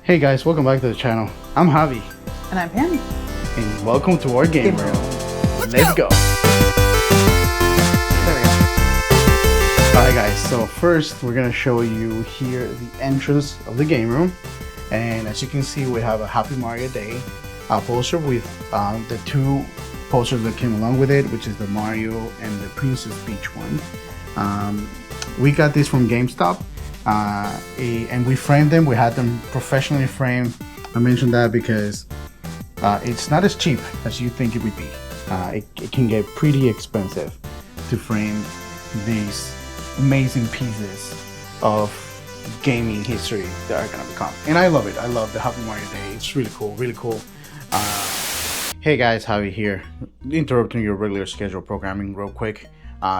Hey guys, welcome back to the channel. I'm Javi. And I'm Pam. And welcome to our game room. Let's go. There we go. Alright guys, so first we're gonna show you here the entrance of the game room. And as you can see, we have a Happy Mario Day poster with the two posters that came along with it, which is the Mario and the Princess Peach one. We got this from GameStop. And we framed them. We had them professionally framed. I mentioned that because it's not as cheap as you think it would be. It can get pretty expensive to frame these amazing pieces of gaming history that are gonna become. And I love it. I love the Happy Mario Day. It's really cool, really cool. Hey guys, Javi here. Interrupting your regular schedule programming real quick.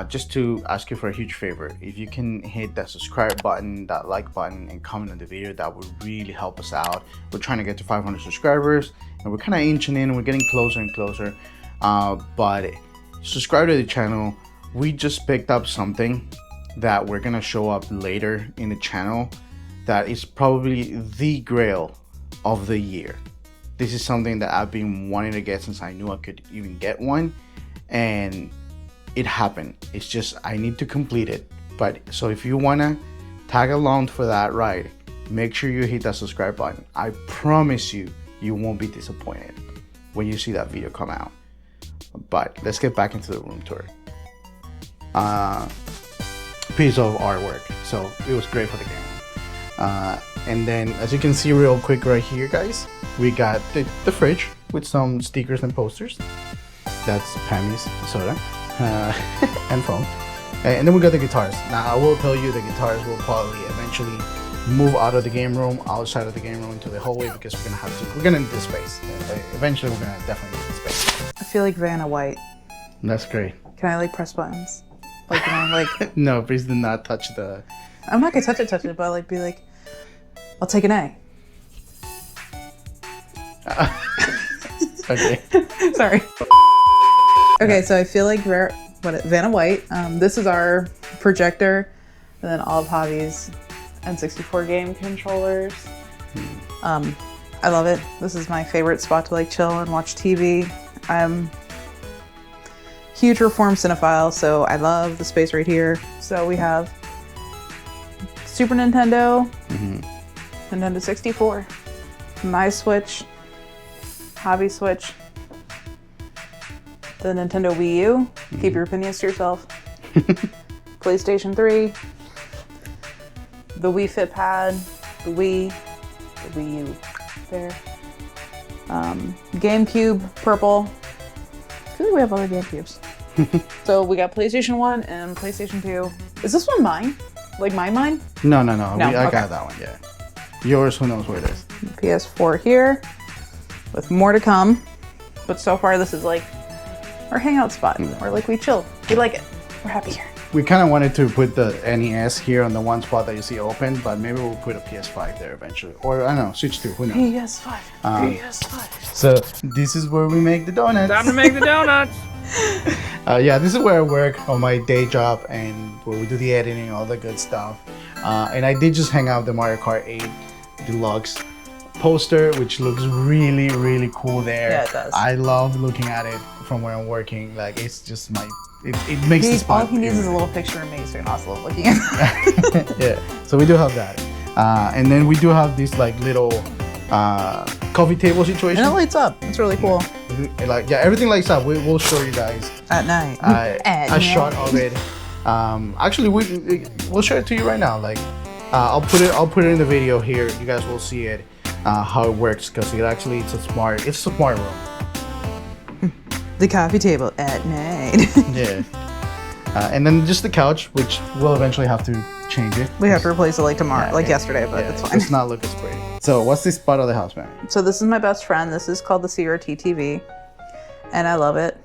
Just to ask you for a huge favor. If you can hit that subscribe button, that like button, and comment on the video, that would really help us out. We're trying to get to 500 subscribers, and we're kind of inching in. We're getting closer and closer. But subscribe to the channel. We just picked up something that we're gonna show up later in the channel that is probably the grail of the year. This is something that I've been wanting to get since I knew I could even get one, and it happened. It's just I need to complete it. But so if you wanna tag along for that ride, make sure you hit that subscribe button. I promise you, you won't be disappointed when you see that video come out. But let's get back into the room tour. Piece of artwork, so it was great for the game. And then as you can see real quick right here, guys, we got the fridge with some stickers and posters. That's Pammy's soda. And phone. And then we got the guitars. Now I will tell you the guitars will probably eventually move out of the game room, outside of the game room into the hallway, because we're gonna need this space. Eventually we're gonna definitely need this space. I feel like Vanna White. That's great. Can I like press buttons? Like, can I like... No, please do not touch the... I'm not gonna touch it, but like be like, I'll take an A. Okay. Sorry. Okay, so I feel like Vanna White. This is our projector, and then all of Javi's N64 game controllers. I love it. This is my favorite spot to like chill and watch TV. I'm huge Reformed cinephile, so I love the space right here. So we have Super Nintendo, Nintendo 64, my Switch, Javi Switch, the Nintendo Wii U, keep your opinions to yourself, PlayStation 3, the Wii Fit Pad, the Wii U there, GameCube, purple. I feel like we have other GameCubes. So we got PlayStation 1 and PlayStation 2. Is this one mine? Like mine? No. I okay. got that one, yeah. Yours, who knows where it is. PS4 here, with more to come. But so far this is like our hangout spot, or like we chill. We like it. We're happy here. We kind of wanted to put the NES here on the one spot that you see open, but maybe we'll put a PS5 there eventually. Or I don't know, Switch 2, who knows? PS5. PS5. So this is where we make the donuts. Time to make the donuts. Yeah, this is where I work on my day job and where we do the editing, all the good stuff. And I did just hang out the Mario Kart 8 Deluxe poster, which looks really, really cool there. Yeah, it does. I love looking at it from where I'm working. Like, it's just it makes the spot. All he needs is a little picture of me so you're not still looking at it. Yeah, so we do have that. And then we do have this like little coffee table situation. And it lights up. It's really cool. Like, yeah, everything lights up. We'll show you guys At night. a shot of it. Actually, we'll show it to you right now. Like, I'll put it in the video here. You guys will see it, how it works, because it's a smart room. The coffee table at night. Yeah. And then just the couch, which we'll eventually have to change it. We have to replace it like tomorrow, yesterday, but it's fine. It's not look as pretty. So what's this spot of the house, man? So this is my best friend. This is called the CRT TV, and I love it.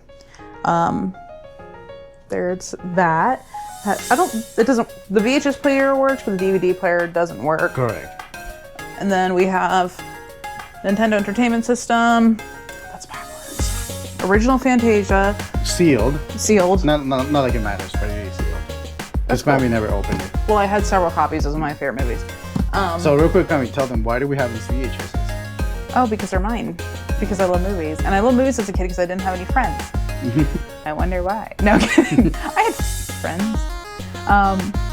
There's that. The VHS player works, but the DVD player doesn't work. Correct. And then we have Nintendo Entertainment System. That's backwards. Original Fantasia. Sealed. Not like it matters, but it is sealed. This Mammy never opened it. Well, I had several copies. Those are my favorite movies. So real quick, can we tell them why do we have these VHSs? Oh, because they're mine. Because I love movies. And I love movies as a kid because I didn't have any friends. I wonder why. No, I'm kidding. I had friends.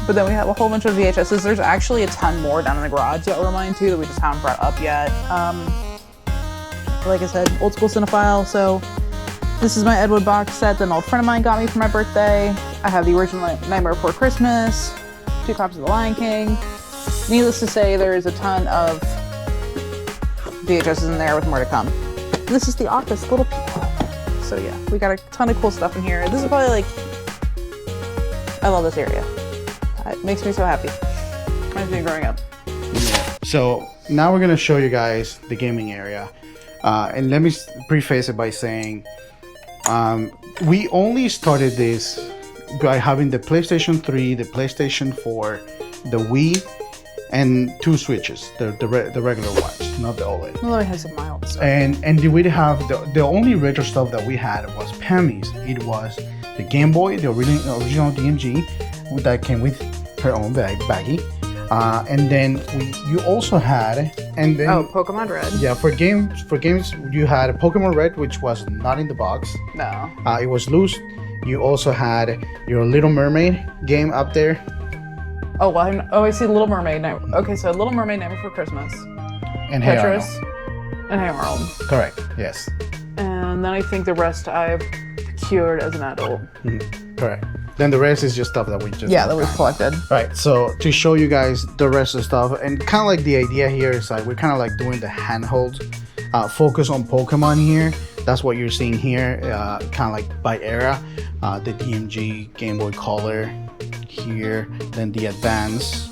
But then we have a whole bunch of VHSs. There's actually a ton more down in the garage that were mine too that we just haven't brought up yet. Like I said, old school cinephile. So this is my Ed Wood box set that an old friend of mine got me for my birthday. I have the original Nightmare Before Christmas, 2 copies of The Lion King. Needless to say, there is a ton of VHSs in there with more to come. This is The Office, Little People. So yeah, we got a ton of cool stuff in here. This is probably like, I love this area. It makes me so happy. Reminds me of growing up. Yeah. So now we're gonna show you guys the gaming area. And let me preface it by saying, we only started this by having the PlayStation 3, the PlayStation 4, the Wii, and 2 Switches, the regular ones, not the OLED. Although it has some mild stuff. And we have the only retro stuff that we had was Pammy's. It was the Game Boy, the original DMG, that came with her own baggie. And then you also had, and then Pokemon Red. Yeah, for games you had Pokemon Red, which was not in the box. No. It was loose. You also had your Little Mermaid game up there. Oh, well, I see Little Mermaid. Okay, so Little Mermaid, Night Before Christmas. And Hey Arnold. And Hey Arnold. Correct. Yes. And then I think the rest I've procured as an adult. Correct. Then the rest is just stuff that we just that we've collected. Right. So to show you guys the rest of the stuff, and kind of like the idea here is like we're kind of like doing the handhelds, focus on Pokemon here. That's what you're seeing here, kind of like by era. The DMG, Game Boy Color here, then the Advance,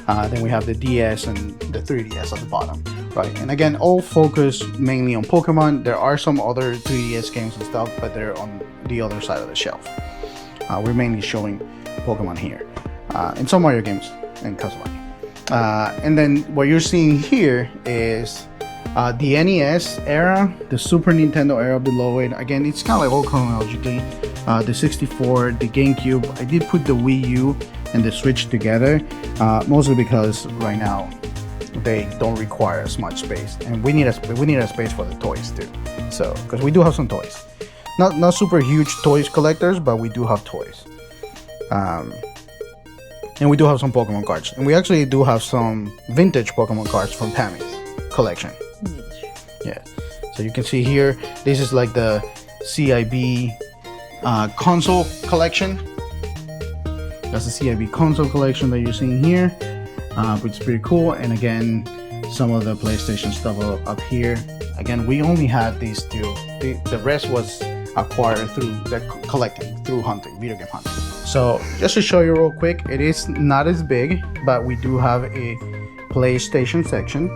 then we have the DS and the 3DS at the bottom, right? And again, all focus mainly on Pokemon. There are some other 3DS games and stuff, but they're on the other side of the shelf. We're mainly showing Pokemon here, and some Mario games and Castlevania. And then what you're seeing here is the NES era, the Super Nintendo era below it. Again, it's kind of like all chronologically. The 64, the GameCube. I did put the Wii U and the Switch together, mostly because right now they don't require as much space, and we need a space for the toys too. So, because we do have some toys, not super huge toys collectors, but we do have toys. And we do have some Pokemon cards, and we actually do have some vintage Pokemon cards from Pammy's collection. Yeah, so you can see here, this is like the CIB console collection. That's the CIB console collection that you're seeing here, which is pretty cool. And again, some of the PlayStation stuff up here. Again, we only had these two. The rest was acquired through collecting, through hunting, video game hunting. So just to show you real quick, it is not as big, but we do have a PlayStation section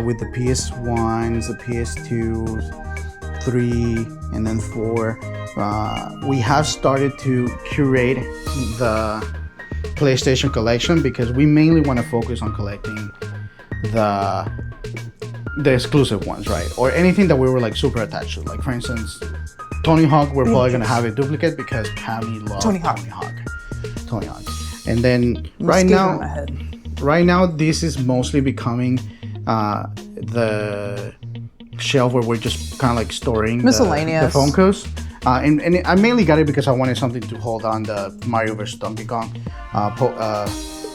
with the PS1s, the PS2s, 3, and then 4. We have started to curate the PlayStation collection because we mainly want to focus on collecting the exclusive ones, right? Or anything that we were like super attached to. Like for instance, Tony Hawk, we're probably gonna have a duplicate because Pammy loves Tony Hawk. And then right now this is mostly becoming the shelf where we're just kind of like storing miscellaneous the Funkos. And I mainly got it because I wanted something to hold on the Mario vs. Donkey Kong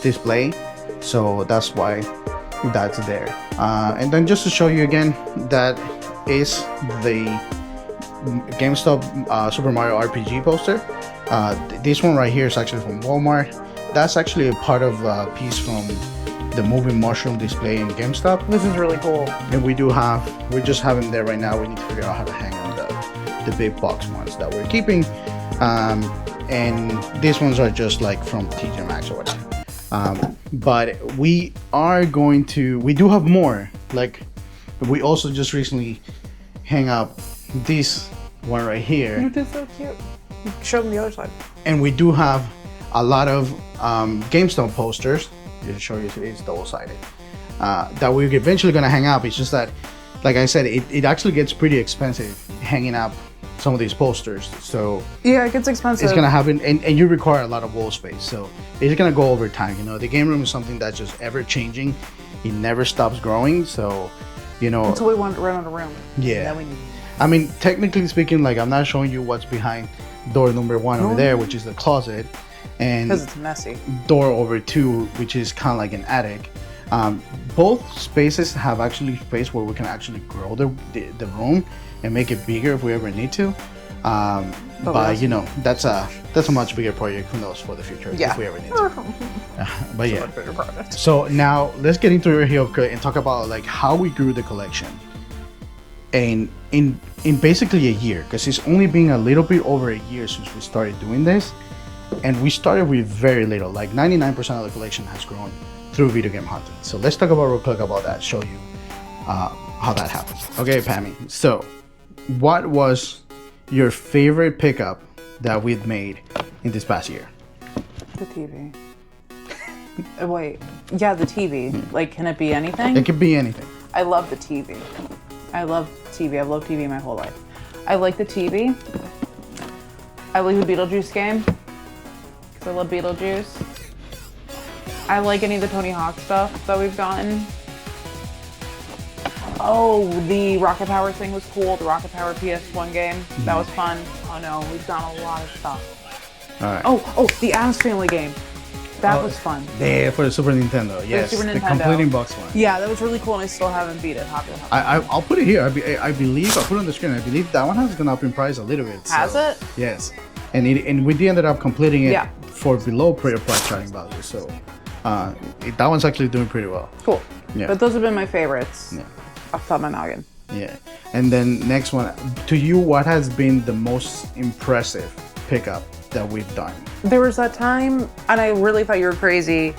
display. So that's why that's there. And then just to show you again, that is the GameStop Super Mario RPG poster. This one right here is actually from Walmart. That's actually a part of a piece from the moving mushroom display in GameStop. This is really cool. And we're just having there right now. We need to figure out how to hang on the big box ones that we're keeping. And these ones are just like from TJ Maxx or whatever. But we do have more. Like we also just recently hang up this one right here. It is so cute. Show them the other side. And we do have a lot of GameStop posters. I'll show you, it's double-sided. That we're eventually gonna hang up. It's just that, like I said, it actually gets pretty expensive hanging up some of these posters. So yeah, it gets expensive. It's gonna happen, and you require a lot of wall space. So it's gonna go over time. You know, the game room is something that's just ever changing. It never stops growing. So, you know, until we want to run out of room. Yeah. I mean, technically speaking, like I'm not showing you what's behind door number 1 over there, which is the closet, and because it's messy. Door over 2, which is kind of like an attic. Both spaces have actually space where we can actually grow the room and make it bigger if we ever need to. But you know, that's a much bigger project. Who knows for the future if we ever need to. But yeah. Much bigger project. So now let's get into it here and talk about like how we grew the collection. And in basically a year, because it's only been a little bit over a year since we started doing this, and we started with very little. Like 99% of the collection has grown through video game hunting. So let's talk about real quick about that. Show you how that happens. Okay, Pammy. So, what was your favorite pickup that we've made in this past year? The TV. Wait, yeah, the TV. Like, can it be anything? It could be anything. I love the TV. I've loved TV my whole life. I like the TV. I like the Beetlejuice game, because I love Beetlejuice. I like any of the Tony Hawk stuff that we've gotten. Oh, the Rocket Power thing was cool. The Rocket Power PS1 game. That was fun. Oh no, we've done a lot of stuff. All right. Oh, the Addams Family game. That was fun. Yeah, for the Super Nintendo. Yes, Super the Nintendo. completing box one. Yeah, that was really cool, and I still haven't beat it. I'll put it here. I believe I'll put it on the screen. I believe that one has gone up in price a little bit. Has it? Yes, and we ended up completing it for below price charting value. So that one's actually doing pretty well. Cool. Yeah. But those have been my favorites. Yeah. Off the top of my noggin. Yeah. And then next one, to you, what has been the most impressive pickup that we've done? There was that time, and I really thought you were crazy.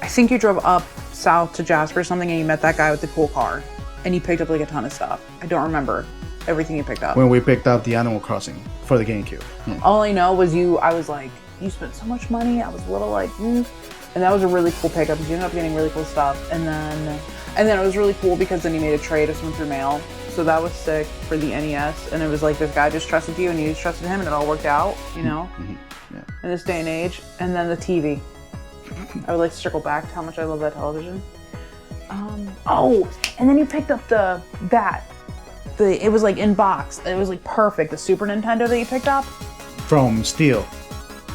I think you drove up south to Jasper or something, and you met that guy with the cool car, and you picked up like a ton of stuff. I don't remember everything you picked up. When we picked up the Animal Crossing for the GameCube. Yeah. All I know was I was like, you spent so much money. I was a little like, And that was a really cool pickup because you ended up getting really cool stuff. And then it was really cool because then you made a trade of some through mail. So that was sick for the NES. And it was like this guy just trusted you and you just trusted him and it all worked out, you know, in this day and age. And then the TV. I would like to circle back to how much I love that television. And then you picked up it was like in box. It was like perfect. The Super Nintendo that you picked up. From Steel.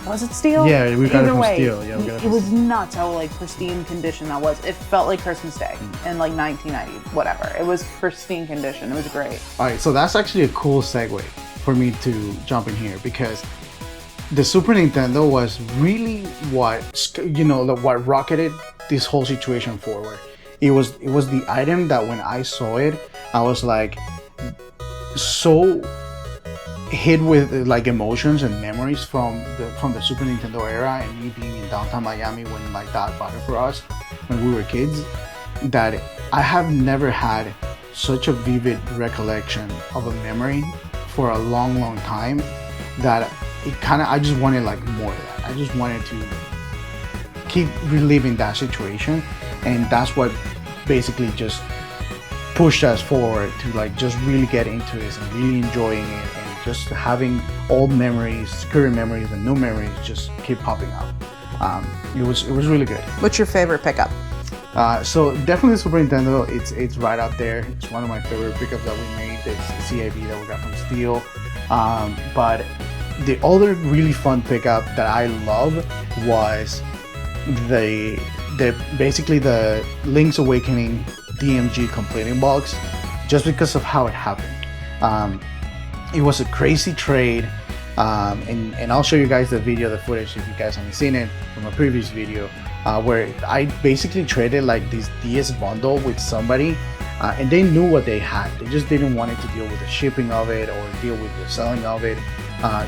Was it Steel? Yeah, we got it from Steel. Yeah, it was nuts how like pristine condition that was. It felt like Christmas Day in like 1990, whatever. It was pristine condition. It was great. All right, so that's actually a cool segue for me to jump in here because the Super Nintendo was really what rocketed this whole situation forward. It was the item that when I saw it, I was like so hit with like emotions and memories from the Super Nintendo era and me being in downtown Miami when my dad bought it for us when we were kids, that I have never had such a vivid recollection of a memory for a long time that I just wanted like more of that. I just wanted to keep reliving that situation, and that's what basically just pushed us forward to like just really get into this and really enjoying it. Just having old memories, current memories, and new memories just keep popping up. It was really good. What's your favorite pickup? So definitely Super Nintendo. It's right up there. It's one of my favorite pickups that we made. It's the CIB that we got from Steel. But the other really fun pickup that I love was basically the Link's Awakening DMG completing box, just because of how it happened. It was a crazy trade, and I'll show you guys the footage if you guys haven't seen it from a previous video, where I basically traded like this DS bundle with somebody, and they knew what they had. They just didn't want to deal with the shipping of it or deal with the selling of it.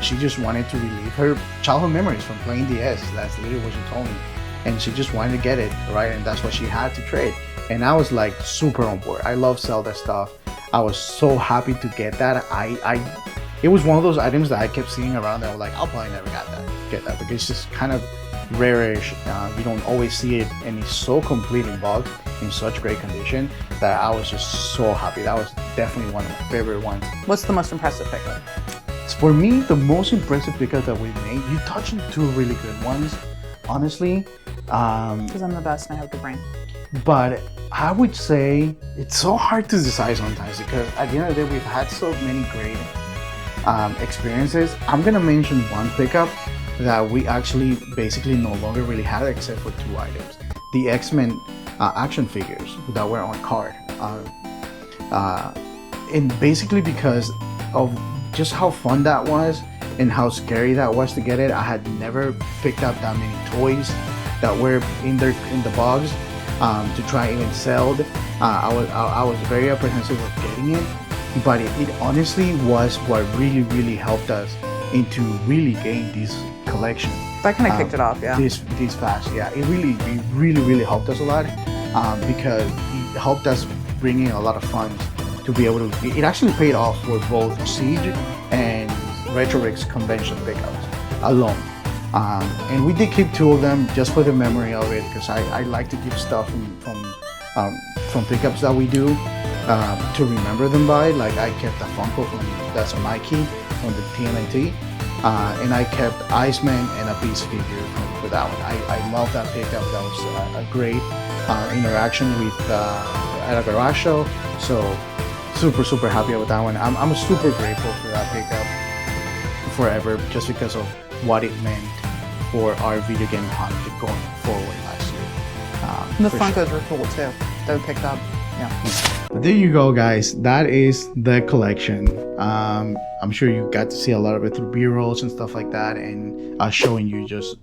She just wanted to relive her childhood memories from playing DS. That's literally what she told me, and she just wanted to get it, right? And that's what she had to trade. And I was like super on board. I love Zelda stuff. I was so happy to get that. It was one of those items that I kept seeing around that I was like, I'll probably never get that because it's just kind of rare-ish. You don't always see it, and it's so complete in box, in such great condition, that I was just so happy. That was definitely one of my favorite ones. What's the most impressive pickup? For me, the most impressive pickup that we made, you touched on two really good ones. honestly. Because I'm the best and I have the brain. But I would say it's so hard to decide sometimes because at the end of the day, we've had so many great experiences. I'm gonna mention one pickup that we actually basically no longer really had except for 2 items. The X-Men action figures that were on card. And basically because of just how fun that was and how scary that was to get it, I had never picked up that many toys that were in the box to try and sell. I was very apprehensive of getting it, but it honestly was what really helped us into really getting this collection. That kind of kicked it off, yeah. This fast, yeah. It really helped us a lot because it helped us bring in a lot of funds to be able to. It actually paid off for both Siege and Retrorix convention pickups alone. And we did keep 2 of them just for the memory of it because I like to keep stuff from pickups that we do to remember them by. Like I kept a Funko that's a Mikey from the TMNT. And I kept Iceman and a Beast figure for that one. I love that pickup. That was a great interaction with at a garage show. So super happy with that one. I'm super grateful for that pickup forever, just because of what it meant for our video game hunt going forward last year. The Funkos were cool too. They were picked up. Yeah. There you go, guys. That is the collection. I'm sure you got to see a lot of it through B-rolls and stuff like that, and showing you just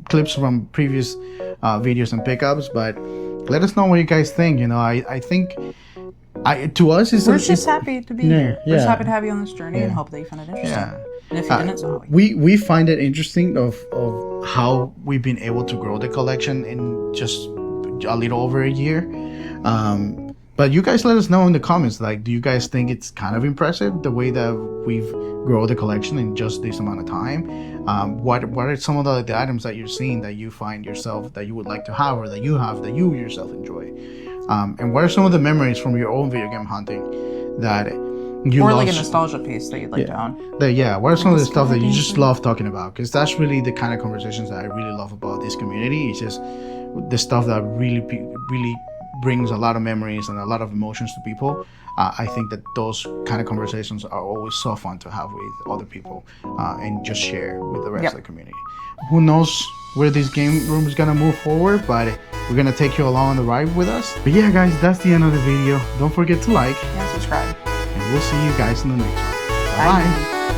clips from previous videos and pickups. But let us know what you guys think. You know, I think to us we're just happy to be here. We're just happy to have you on this journey and hope that you find it interesting. Yeah. And if you didn't, so we find it interesting of how we've been able to grow the collection in just a little over a year. But you guys let us know in the comments, like, do you guys think it's kind of impressive the way that we've grown the collection in just this amount of time? What are some of the items that you're seeing that you find yourself that you would like to have, or that you have that you yourself enjoy? And what are some of the memories from your own video game hunting that you or love, like a nostalgia piece that you'd like to own? What are some of the stuff that you just love talking about? Because that's really the kind of conversations that I really love about this community. It's just the stuff that really brings a lot of memories and a lot of emotions to people. I think that those kind of conversations are always so fun to have with other people and just share with the rest of the community. Who knows where this game room is gonna move forward, but we're gonna take you along on the ride with us. But yeah, guys, that's the end of the video. Don't forget to like and subscribe, and we'll see you guys in the next one. Bye.